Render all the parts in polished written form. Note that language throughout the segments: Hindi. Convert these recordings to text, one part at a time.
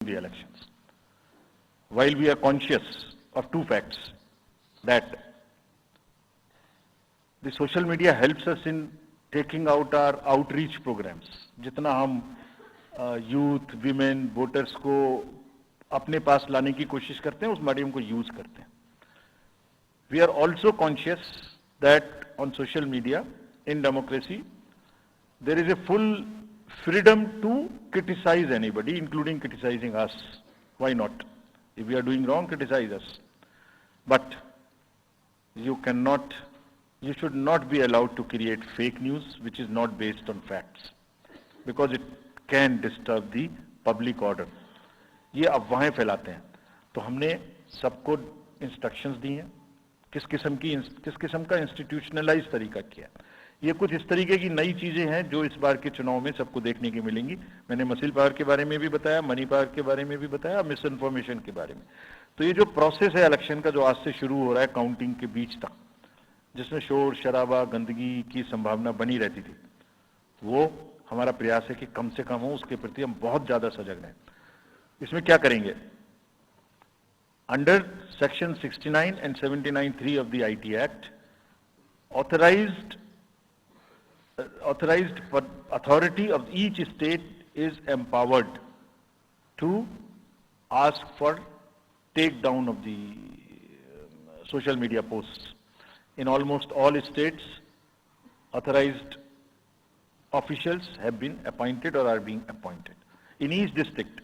the elections. While we are conscious of two facts, that the social media helps us in taking out our outreach programs. जितना हम यूथ, विमेन, वोटर्स को अपने पास लाने की कोशिश करते हैं, उस मीडियम को यूज करते हैं. We are also conscious that on social media, in democracy, there is a full freedom to criticize anybody, including criticizing us. Why not? If we are doing wrong, criticize us. But you should not be allowed to create fake news which is not based on facts, because it can disturb the public order. ये अफवाहें फैलाते हैं. तो हमने सबको इंस्ट्रक्शंस दी हैं किस किस्म का इंस्टीट्यूशनलाइज तरीका किया. ये कुछ इस तरीके की नई चीजें हैं जो इस बार के चुनाव में सबको देखने की मिलेंगी. मैंने मसल पावर के बारे में भी बताया, मनी पावर के बारे में भी बताया, मिस इन्फॉर्मेशन के बारे में. तो ये जो प्रोसेस है इलेक्शन का, जो आज से शुरू हो रहा है काउंटिंग के बीच तक, जिसमें शोर शराबा गंदगी की संभावना बनी रहती थी, वो हमारा प्रयास है कि कम से कम हो. उसके प्रति हम बहुत ज्यादा सजग रहें. इसमें क्या करेंगे? Under section 69 and 79(3) of the IT Act, authorized authority of each state is empowered to ask for take down of the social media posts. In almost all states, authorized officials have been appointed or are being appointed. In each district,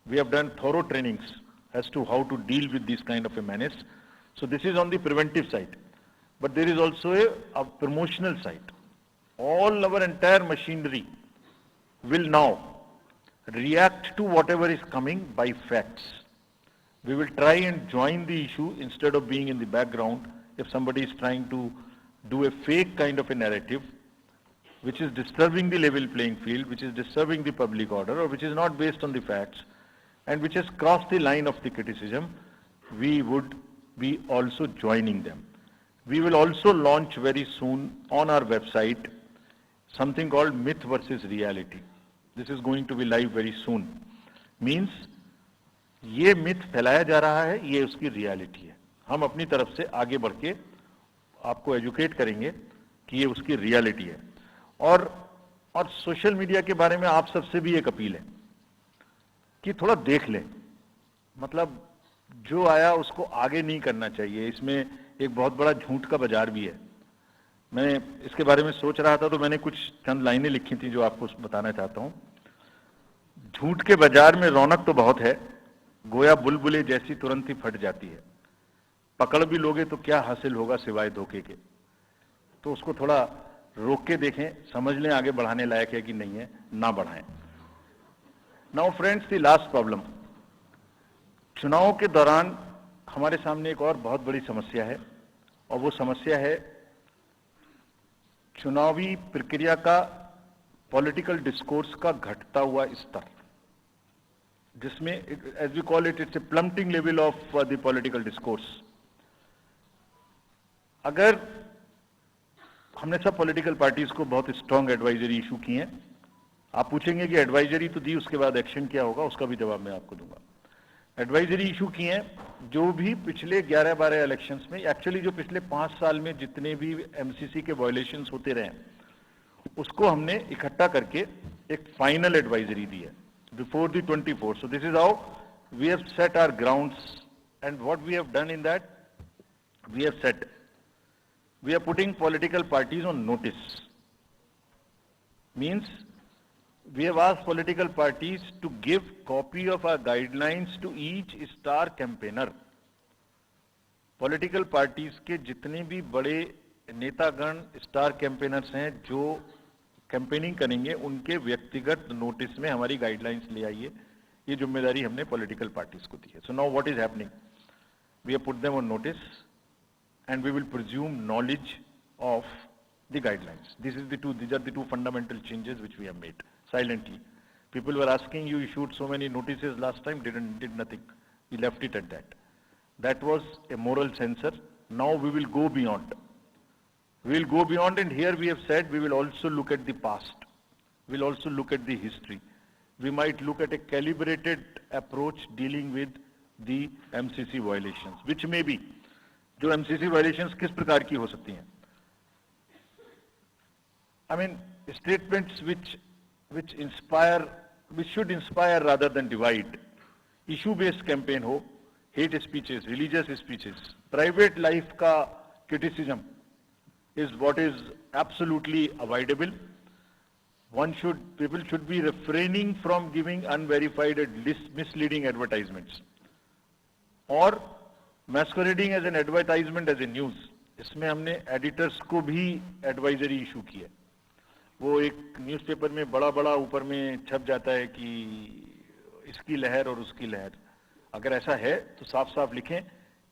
we have done thorough trainings as to how to deal with this kind of a menace. So this is on the preventive side. But there is also a promotional side. All our entire machinery will now react to whatever is coming by facts. We will try and join the issue instead of being in the background. If somebody is trying to do a fake kind of a narrative, which is disturbing the level playing field, which is disturbing the public order, or which is not based on the facts, and which has crossed the line of the criticism, we would be also joining them. We will also launch very soon on our website something called Myth versus Reality. This is going to be live very soon. Means ये myth फैलाया जा रहा है, ये उसकी reality है. हम अपनी तरफ से आगे बढ़ के आपको educate करेंगे कि ये उसकी reality है. और सोशल मीडिया के बारे में आप सबसे भी एक अपील है कि थोड़ा देख लें. मतलब जो आया उसको आगे नहीं करना चाहिए. इसमें एक बहुत बड़ा झूठ का बाजार भी है. मैं इसके बारे में सोच रहा था तो मैंने कुछ चंद लाइनें लिखी थी जो आपको बताना चाहता हूं. झूठ के बाजार में रौनक तो बहुत है, गोया बुलबुले जैसी तुरंत ही फट जाती है. पकड़ भी लोगे तो क्या हासिल होगा सिवाय धोखे के. तो उसको थोड़ा रोक के देखें, समझ लें आगे बढ़ाने लायक है कि नहीं है, ना बढ़ाएं. Now friends, the last problem. चुनाव के दौरान हमारे सामने एक और बहुत बड़ी समस्या है, और वो समस्या है चुनावी प्रक्रिया का, पॉलिटिकल डिस्कोर्स का घटता हुआ स्तर, जिसमें as we call it, it's a plumbing level of the political discourse. अगर हमने सब पॉलिटिकल पार्टीज को बहुत स्ट्रांग एडवाइजरी इशू की हैं. आप पूछेंगे कि एडवाइजरी तो दी, उसके बाद एक्शन क्या होगा, उसका भी जवाब मैं आपको दूंगा. एडवाइजरी इशू की हैं जो भी पिछले 11-12 इलेक्शंस में, एक्चुअली जो पिछले 5 साल में जितने भी एमसीसी के वायलेशंस होते रहे, उसको हमने इकट्ठा करके एक फाइनल एडवाइजरी दी है before the 24. So this is how we have set our grounds, and what we have done in that, we have set, we are putting political parties on notice. Means we have asked political parties to give copy of our guidelines to each star campaigner. Political parties के जितने भी बड़े नेतागण स्टार कैंपेनर्स हैं जो कैंपेनिंग करेंगे, उनके व्यक्तिगत नोटिस में हमारी गाइडलाइंस ले आइए. ये जिम्मेदारी हमने पॉलिटिकल पार्टीज को दी है. So now what is happening, we have put them on notice and we will presume knowledge of the guidelines. These are the two fundamental changes which we have made silently. People were asking, you issued so many notices last time, did nothing. We left it at that. That was a moral censor. Now we will go beyond. We will go beyond, and here we have said we will also look at the past. We will also look at the history. we might look at a calibrated approach dealing with the MCC violations, which may be, जो MCC violations किस प्रकार की हो सकती हैं? I mean, statements which should inspire rather than divide. Issue-based campaign हो, hate speeches, religious speeches, private life का criticism is what is absolutely avoidable. People should be refraining from giving unverified and misleading advertisements, or masquerading as an advertisement as a news. इसमें हमने editors को भी advisory issue की है. वो एक न्यूज़पेपर में बड़ा बड़ा ऊपर में छप जाता है कि इसकी लहर और उसकी लहर. अगर ऐसा है तो साफ साफ लिखें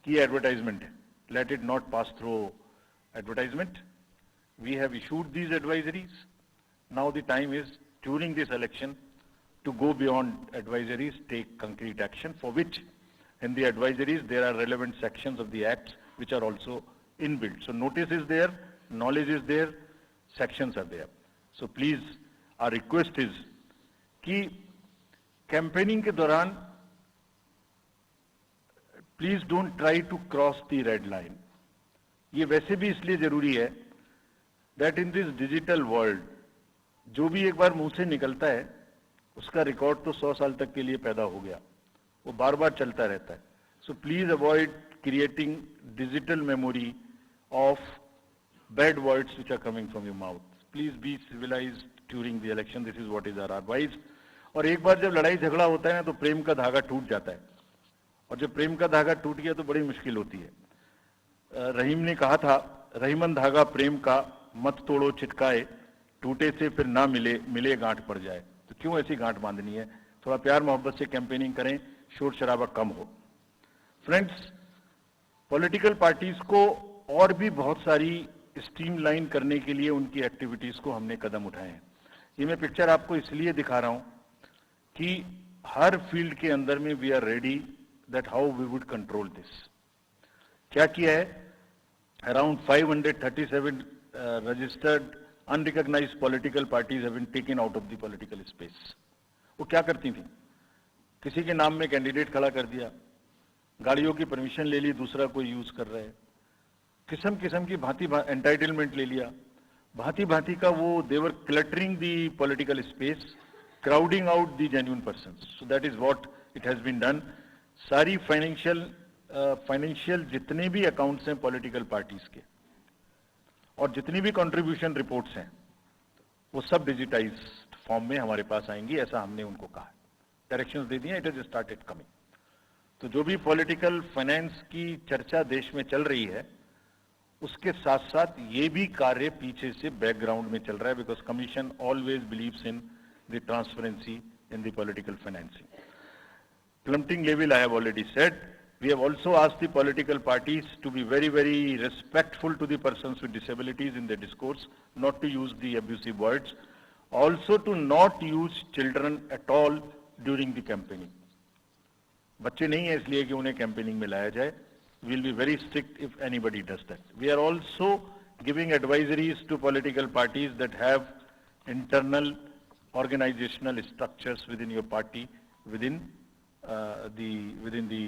कि ये एडवर्टाइजमेंट है. Let it not pass through advertisement. We have issued these advisories. Now the time is, during this election, to go beyond advisories, take concrete action, for which in the advisories there are relevant sections of the acts which are also inbuilt. So notice is there, knowledge is there, sections are there. So please, our request is कि campaigning के दौरान please don't try to cross the red line. ये वैसे भी इसलिए जरूरी है that in this digital world, जो भी एक बार मुंह से निकलता है उसका रिकॉर्ड तो 100 साल तक के लिए पैदा हो गया, वो बार बार चलता रहता है. So please avoid creating digital memory of bad words which are coming from your mouth. Please be civilized during the election. This is what is our advice. और एक बार जब लड़ाई झगड़ा होता है ना तो प्रेम का धागा टूट जाता है, और जब प्रेम का धागा टूट गया तो बड़ी मुश्किल होती है. रहीम ने कहा था, रहीमन धागा प्रेम का मत तोड़ो चिटकाए, टूटे से फिर ना मिले, मिले गांठ पड़ जाए. तो क्यों ऐसी गांठ बांधनी है? थोड़ा प्यार मोहब्बत से कैंपेनिंग करें, शोर शराबा कम हो. फ्रेंड्स, पॉलिटिकल पार्टीज को और भी बहुत सारी स्ट्रीमलाइन करने के लिए उनकी एक्टिविटीज को हमने कदम उठाए हैं. ये मैं पिक्चर आपको इसलिए दिखा रहा हूं कि हर फील्ड के अंदर में we are ready that how we would control this. क्या किया है? Around 537 registered unrecognised political parties have been taken out of the political space. वो क्या करती थी? किसी के नाम में कैंडिडेट खड़ा कर दिया, गाड़ियों की परमिशन ले ली, दूसरा कोई यूज कर रहा है, किस्म किस्म की भांति एंटाइटलमेंट ले लिया, भांति भांति का वो they're cluttering the political space, crowding out the genuine persons. So that is what it has been done. सारी फाइनेंशियल जितने भी अकाउंट्स हैं पॉलिटिकल पार्टीज के और जितनी भी कंट्रीब्यूशन रिपोर्ट्स हैं वो सब डिजिटाइज्ड फॉर्म में हमारे पास आएंगी, ऐसा हमने उनको कहा. डायरेक्शंस दे दिए, इट हैज स्टार्टेड कमिंग. तो जो भी पॉलिटिकल फाइनेंस की चर्चा देश में चल रही है उसके साथ साथ ये भी कार्य पीछे से बैकग्राउंड में चल रहा है, because commission always believes in the transparency in the political financing. Plummeting level, I have already said. We have also asked the political parties to be very, very respectful to the persons with disabilities in their discourse, not to use the abusive words, also to not use children at all during the campaigning. बच्चे नहीं है इसलिए कि उन्हें कैंपेनिंग में लाया जाए. We will be very strict if anybody does that. We are also giving advisories to political parties that have internal organizational structures within your party, within the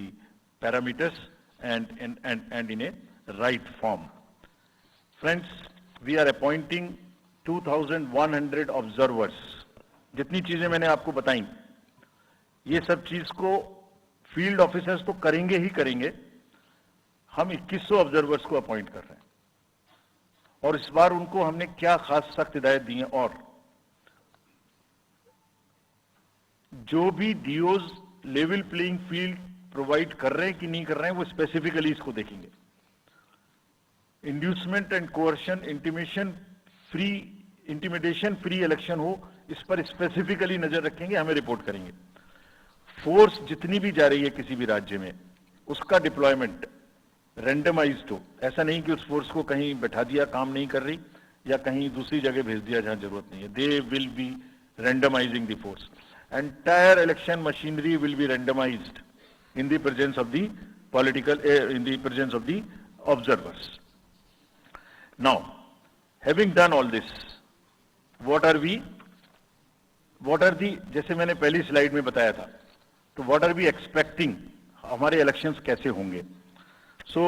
parameters and in a right form. Friends, we are appointing 2,100 observers. जितनी चीजें मैंने आपको बताई, ये सब चीज को फील्ड ऑफिसर्स तो करेंगे ही करेंगे. हम 2100 ऑब्जर्वर्स को अपॉइंट कर रहे हैं और इस बार उनको हमने क्या खास सख्त हिदायत दी है, और जो भी डीओज लेवल प्लेइंग फील्ड प्रोवाइड कर रहे हैं कि नहीं कर रहे हैं वो स्पेसिफिकली इसको देखेंगे. Inducement and coercion, intimidation free election हो, इस पर स्पेसिफिकली नजर रखेंगे, हमें रिपोर्ट करेंगे. फोर्स जितनी भी जा रही है किसी भी राज्य में उसका डिप्लॉयमेंट रैंडमाइज्ड हो. ऐसा नहीं कि उस फोर्स को कहीं बैठा दिया, काम नहीं कर रही, या कहीं दूसरी जगह भेज दिया जहां जरूरत नहीं है. They will be randomising the force. Entire election machinery will be randomized in the presence of the in the presence of the observers. Now, having done all this, what are we what are the, जैसे मैंने पहली स्लाइड में बताया था, तो व्हाट आर वी एक्सपेक्टिंग, हमारे इलेक्शंस कैसे होंगे. So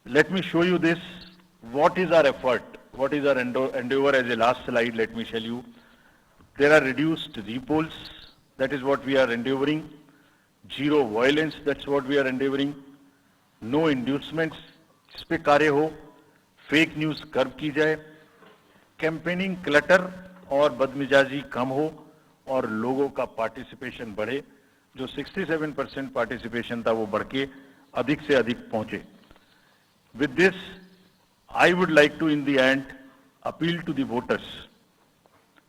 let me show you this, what is our effort, what is our endeavor. As a last slide, let me tell you, there are reduced repolls, that is what we are endeavoring. Zero violence, that's what we are endeavoring. No inducements, इस पे कार्य हो. फेक न्यूज कर्व की जाए. कैंपेनिंग क्लटर और बदमिजाजी कम हो और लोगों का पार्टिसिपेशन बढ़े. जो 67% पार्टिसिपेशन था वो बढ़ के अधिक से अधिक पहुंचे. With this I would like to in the end appeal to the voters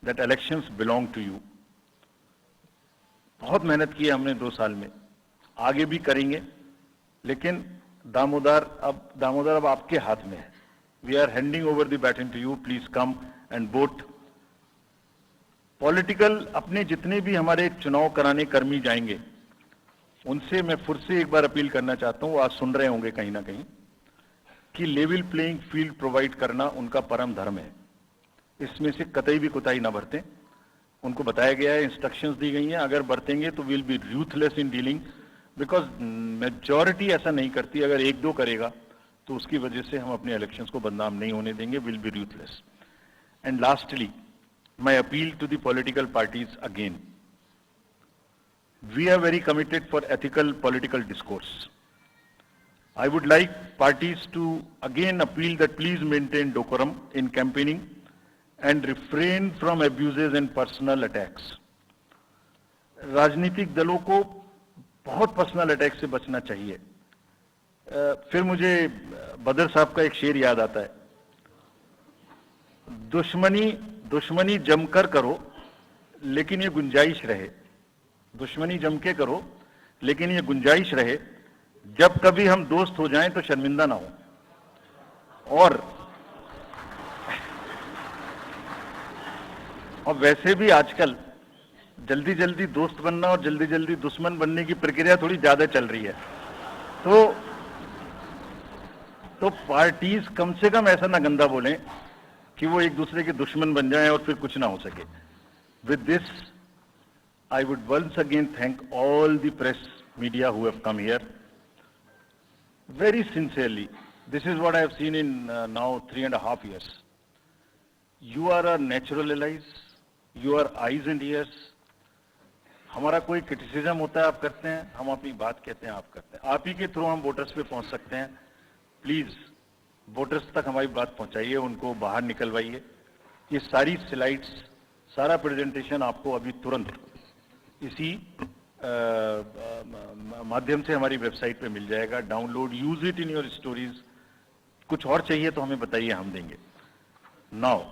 that elections belong to you. बहुत मेहनत की है हमने 2 साल में, आगे भी करेंगे, लेकिन दामोदर अब आपके हाथ में है. We are handing over the baton to you. Please come and vote. Political अपने जितने भी हमारे चुनाव कराने कर्मी जाएंगे, उनसे मैं फिर से एक बार अपील करना चाहता हूं, आज सुन रहे होंगे कहीं ना कहीं, कि लेवल प्लेइंग फील्ड प्रोवाइड करना उनका परम धर्म है. इसमें से कतई भी कोताही ना बरतें. उनको बताया गया है, इंस्ट्रक्शंस दी गई हैं, अगर बरतेंगे तो will be ruthless in dealing, because majority ऐसा नहीं करती. अगर 1-2 करेगा तो उसकी वजह से हम अपने इलेक्शंस को बदनाम नहीं होने देंगे. Will be ruthless. And lastly, my appeal to the political parties again. We are very committed for ethical political discourse. I would like parties to again appeal that please maintain decorum in campaigning and refrain from abuses and personal attacks. राजनीतिक दलों को बहुत पर्सनल अटैक से बचना चाहिए. फिर मुझे बदर साहब का एक शेर याद आता है, दुश्मनी जमकर करो लेकिन ये गुंजाइश रहे. दुश्मनी जम के करो लेकिन ये गुंजाइश रहे, जब कभी हम दोस्त हो जाएं तो शर्मिंदा ना हो. और वैसे भी आजकल जल्दी जल्दी दोस्त बनना और जल्दी जल्दी दुश्मन बनने की प्रक्रिया थोड़ी ज्यादा चल रही है. तो पार्टीज कम से कम ऐसा ना गंदा बोलें कि वो एक दूसरे के दुश्मन बन जाएं और फिर कुछ ना हो सके. With this I would once again thank all the press media who have come here very sincerely. This is what I have seen in now 3.5 years. You are our natural allies. You are eyes and ears. हमारा कोई क्रिटिसिज्म होता है आप करते हैं, हम अपनी बात कहते हैं आप करते हैं. आप ही के थ्रू हम वोटर्स पे पहुंच सकते हैं. प्लीज वोटर्स तक हमारी बात पहुंचाइए, उनको बाहर निकलवाइए. ये सारी स्लाइड्स, सारा प्रेजेंटेशन आपको अभी तुरंत इसी माध्यम से हमारी वेबसाइट पे मिल जाएगा. Download, use it in your stories. कुछ और चाहिए तो हमें बताइए, हम देंगे. नाउ